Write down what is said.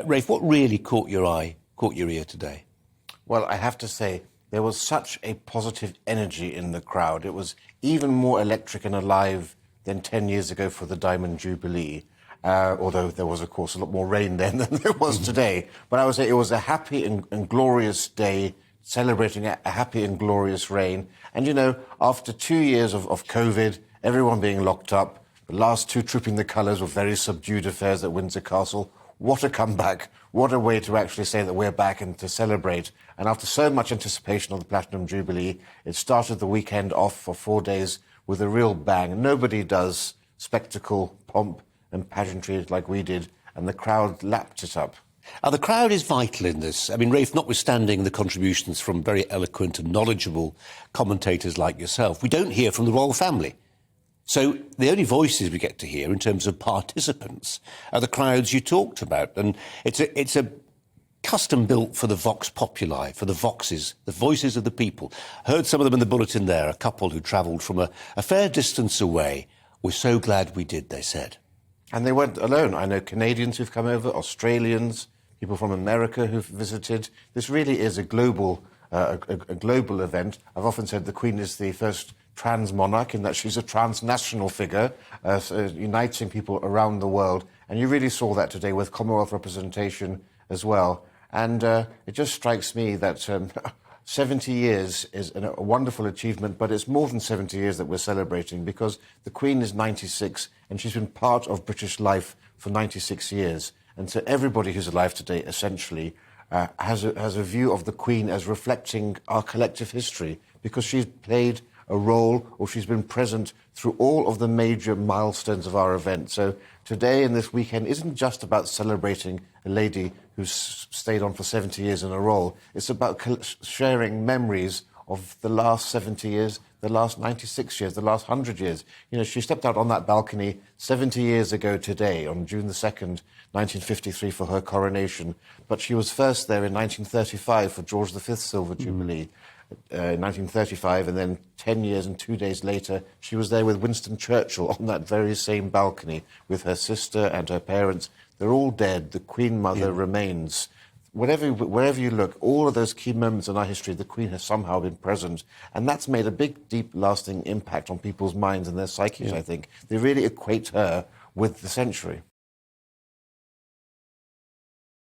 Rafe, what really caught your eye, caught your ear today? Well, I have to say, there was such a positive energy in the crowd. It was even more electric and alive than 10 years ago for the Diamond Jubilee, although there was, of course, a lot more rain then than there was today. But I would say it was a happy and glorious day, celebrating a happy and glorious reign. And, you know, after 2 years of COVID, everyone being locked up, the last two Trooping the Colours were very subdued affairs at Windsor Castle. What a comeback. What a way to actually say that we're back and to celebrate. And after so much anticipation of the Platinum Jubilee, it started the weekend off for 4 days with a real bang. Nobody does spectacle, pomp and pageantry like we did, and the crowd lapped it up. The crowd is vital in this. I mean, Rafe, notwithstanding the contributions from very eloquent and knowledgeable commentators like yourself, we don't hear from the royal family. So the only voices we get to hear in terms of participants are the crowds you talked about. And it's a custom built for the Vox Populi, for the Voxes, the voices of the people. Heard some of them in the bulletin there, a couple who travelled from a fair distance away. We're so glad we did, they said. And they weren't alone. I know Canadians who've come over, Australians, people from America who've visited. This really is a global event. I've often said the Queen is the first trans monarch in that she's a transnational figure, uniting people around the world. And you really saw that today with Commonwealth representation as well. And it just strikes me that 70 years is a wonderful achievement, but it's more than 70 years that we're celebrating because the Queen is 96 and she's been part of British life for 96 years. And so everybody who's alive today essentially has a view of the Queen as reflecting our collective history because she's played a role or she's been present through all of the major milestones of our event. So today and this weekend isn't just about celebrating a lady who's stayed on for 70 years in a role. It's about sharing memories of the last 70 years, the last 96 years, the last 100 years. You know, she stepped out on that balcony 70 years ago today, on June the 2nd, 1953, for her coronation. But she was first there in 1935 for George V's Silver Jubilee. In 1935, and then 10 years and 2 days later, she was there with Winston Churchill on that very same balcony with her sister and her parents. They're all dead. The Queen Mother remains. Wherever you look, all of those key moments in our history, the Queen has somehow been present. And that's made a big, deep, lasting impact on people's minds and their psyches, I think. They really equate her with the century.